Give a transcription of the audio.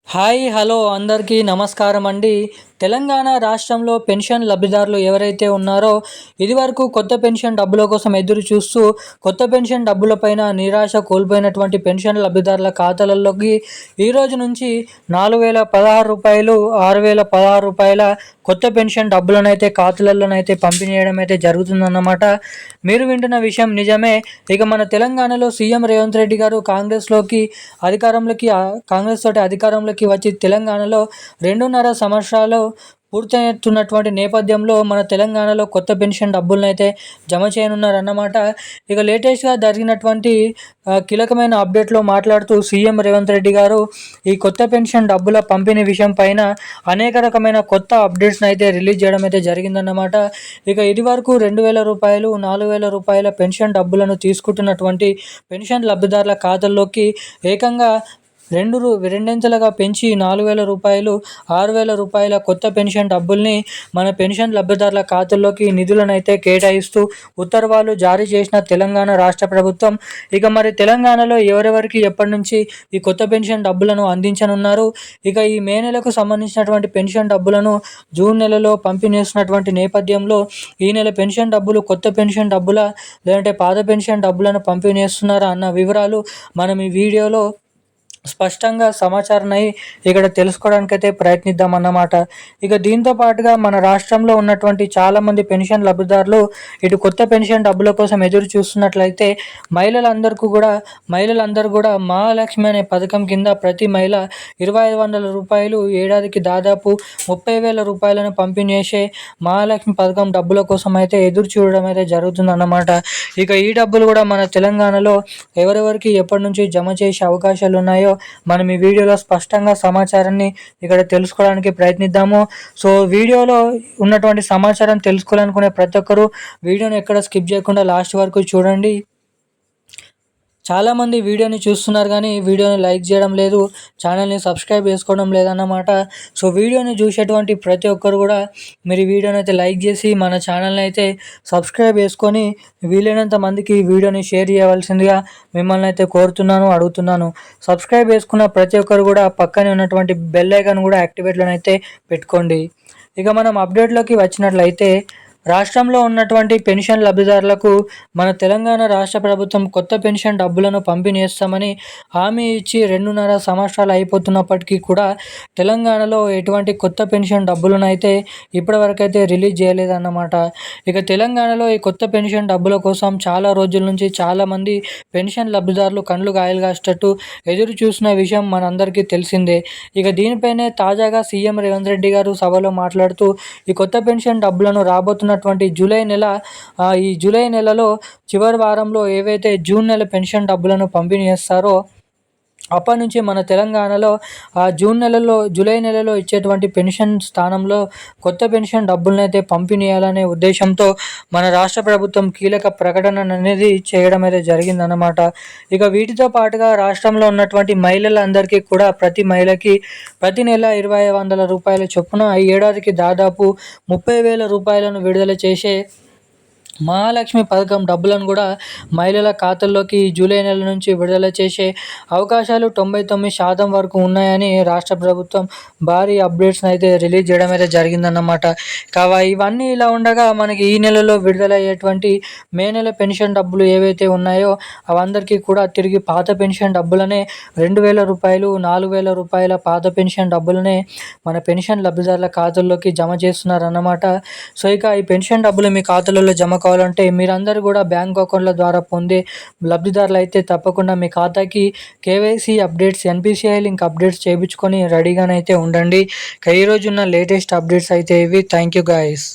Hi hello అందరికీ నమస్కారం అండి. తెలంగాణ రాష్ట్రంలో పెన్షన్ లబ్ధిదారులు ఎవరైతే ఉన్నారో ఇదివరకు కొత్త పెన్షన్ డబ్బుల కోసం ఎదురు చూస్తూ కొత్త పెన్షన్ డబ్బులపైన నిరాశ కోల్పోయినటువంటి పెన్షన్ లబ్ధిదారుల ఖాతాలలోకి ఈరోజు నుంచి రూ. 4016 కొత్త పెన్షన్ డబ్బులనైతే ఖాతాలలోనైతే పంపిణీ చేయడం అయితే జరుగుతుందన్నమాట. మీరు వింటున్న విషయం నిజమే. ఇక మన తెలంగాణలో సీఎం రేవంత్ రెడ్డి గారు కాంగ్రెస్ తోటి అధికారంలోకి వచ్చి తెలంగాణలో 2.5 సంవత్సరాలు పూర్తవుతున్నటువంటి నేపథ్యంలో మన తెలంగాణలో కొత్త పెన్షన్ డబ్బులనైతే జమ చేయనున్నారన్నమాట. ఇక లేటెస్ట్‌గా జరిగినటువంటి కీలకమైన అప్డేట్‌లో మాట్లాడుతూ సీఎం రేవంత్ రెడ్డి గారు ఈ కొత్త పెన్షన్ డబ్బుల పంపిణీ విషయం పైన అనేక రకమైన కొత్త అప్డేట్స్‌ని అయితే రిలీజ్ చేయడం అయితే జరిగిందన్నమాట. ఇక ఇదివరకు రూ. 2,000, రూ. 4,000 పెన్షన్ డబ్బులను తీసుకుంటున్నటువంటి పెన్షన్ లబ్ధిదారుల ఖాతాల్లోకి ఏకంగా రెండంచెలుగా పెంచి రూ. 4,000, రూ. 6,000 కొత్త పెన్షన్ డబ్బుల్ని మన పెన్షన్ లబ్ధిదారుల ఖాతాల్లోకి నిధులనైతే కేటాయిస్తూ ఉత్తర్వులు జారీ చేసిన తెలంగాణ రాష్ట్ర ప్రభుత్వం. ఇక మరి తెలంగాణలో ఎవరెవరికి ఎప్పటి నుంచి ఈ కొత్త పెన్షన్ డబ్బులను అందించనున్నారు? ఇక ఈ మే నెలకు సంబంధించినటువంటి పెన్షన్ డబ్బులను జూన్ నెలలో పంపిణీ చేస్తున్నటువంటి నేపథ్యంలో ఈ నెల పెన్షన్ డబ్బులు కొత్త పెన్షన్ డబ్బులా, లేదంటే పాత పెన్షన్ డబ్బులను పంపిణీ చేస్తున్నారా అన్న వివరాలు మనం ఈ వీడియోలో స్పష్టంగా సమాచారాన్ని ఇక్కడ తెలుసుకోవడానికైతే ప్రయత్నిద్దామన్నమాట. ఇక దీంతో పాటుగా మన రాష్ట్రంలో ఉన్నటువంటి చాలామంది పెన్షన్ లబ్ధిదారులు ఇటు కొత్త పెన్షన్ డబ్బుల కోసం ఎదురు చూస్తున్నట్లయితే మహిళలందరూ కూడా మహాలక్ష్మి అనే పథకం కింద ప్రతి మహిళ రూ. 2,500 ఏడాదికి దాదాపు రూ. 30,000 పంపిణీ చేసే మహాలక్ష్మి పథకం డబ్బుల కోసం అయితే ఎదురు చూడడం అయితే జరుగుతుందన్నమాట. ఇక ఈ డబ్బులు కూడా మన తెలంగాణలో ఎవరెవరికి ఎప్పటి నుంచి జమ చేసే అవకాశాలు ఉన్నాయో మనం ఈ వీడియోలో స్పష్టంగా సమాచారాన్ని ఇక్కడ తెలుసుకోవడానికి ప్రయత్నిద్దాము. సో వీడియోలో ఉన్నటువంటి సమాచారం తెలుసుకోవాలనుకునే ప్రతి ఒక్కరూ వీడియోని ఎక్కడ స్కిప్ చేయకుండా లాస్ట్ వరకు చూడండి. చాలామంది వీడియోని చూస్తున్నారు కానీ వీడియోని లైక్ చేయడం లేదు, ఛానల్ని సబ్స్క్రైబ్ చేసుకోవడం లేదన్నమాట. సో వీడియోని చూసేటువంటి ప్రతి ఒక్కరు కూడా మీరు ఈ వీడియోని అయితే లైక్ చేసి మన ఛానల్ని అయితే సబ్స్క్రైబ్ చేసుకొని వీలైనంత మందికి వీడియోని షేర్ చేయవలసిందిగా మిమ్మల్ని అయితే కోరుతున్నాను, అడుగుతున్నాను. సబ్స్క్రైబ్ చేసుకున్న ప్రతి ఒక్కరు కూడా పక్కనే ఉన్నటువంటి బెల్ ఐకాన్ కూడా యాక్టివేట్లోనే అయితే పెట్టుకోండి. ఇక మనం అప్డేట్లోకి వచ్చినట్లయితే రాష్ట్రంలో ఉన్నటువంటి పెన్షన్ లబ్ధిదారులకు మన తెలంగాణ రాష్ట్ర ప్రభుత్వం కొత్త పెన్షన్ డబ్బులను పంపిణీ చేస్తామని హామీ ఇచ్చి 2.5 సంవత్సరాలు అయిపోతున్నప్పటికీ కూడా తెలంగాణలో ఎటువంటి కొత్త పెన్షన్ డబ్బులను అయితే ఇప్పటివరకైతే రిలీజ్ చేయలేదన్నమాట. ఇక తెలంగాణలో ఈ కొత్త పెన్షన్ డబ్బుల కోసం చాలా రోజుల నుంచి చాలామంది పెన్షన్ లబ్ధిదారులు కళ్ళు కాయలు కాసేటట్టు ఎదురు చూసిన విషయం మనందరికీ తెలిసిందే. ఇక దీనిపైనే తాజాగా సీఎం రేవంత్ రెడ్డి గారు సభలో మాట్లాడుతూ ఈ కొత్త పెన్షన్ డబ్బులను రాబోతున్న ఈ జూలై నెలలో చివరి వారంలో ఏవైతే జూన్ నెల పెన్షన్ డబ్బులను పంపిణీ చేస్తారో అప్పటి నుంచి మన తెలంగాణలో జూలై నెలలో ఇచ్చేటువంటి పెన్షన్ స్థానంలో కొత్త పెన్షన్ డబ్బులను అయితే పంపిణీ చేయాలనే ఉద్దేశంతో మన రాష్ట్ర ప్రభుత్వం కీలక ప్రకటన అనేది చేయడం అయితే జరిగిందన్నమాట. ఇక వీటితో పాటుగా రాష్ట్రంలో ఉన్నటువంటి మహిళలందరికీ కూడా ప్రతి మహిళకి ప్రతి నెల రూ. 2,500 చొప్పున ఈ ఏడాదికి దాదాపు రూ. 30,000 విడుదల చేసే మహాలక్ష్మి పథకం డబ్బులను కూడా మహిళల ఖాతాల్లోకి జూలై నెల నుంచి విడుదల చేసే అవకాశాలు 99% వరకు ఉన్నాయని రాష్ట్ర ప్రభుత్వం భారీ అప్డేట్స్ని అయితే రిలీజ్ చేయడం అయితే జరిగిందన్నమాట. ఇవన్నీ ఇలా ఉండగా మనకి ఈ నెలలో విడుదలయ్యేటువంటి మే నెల పెన్షన్ డబ్బులు ఏవైతే ఉన్నాయో అవందరికీ కూడా తిరిగి పాత పెన్షన్ డబ్బులనే రూ. 2,000, రూ. 4,000 పాత పెన్షన్ డబ్బులనే మన పెన్షన్ లబ్ధిదారుల ఖాతాల్లోకి జమ చేస్తున్నారన్నమాట. సో ఇక ఈ పెన్షన్ డబ్బులు మీ ఖాతాలలో జమ కావాలంటే మీరందరూ కూడా బ్యాంక్ అకౌంట్ల ద్వారా పొందే లబ్ధిదారులు అయితే తప్పకుండా మీ ఖాతాకి KYC updates, NPCI link updates చేయించుకొని రెడీగానైతే ఉండండి. ఈరోజు ఉన్న లేటెస్ట్ అప్డేట్స్ అయితే ఇవి. Thank you guys.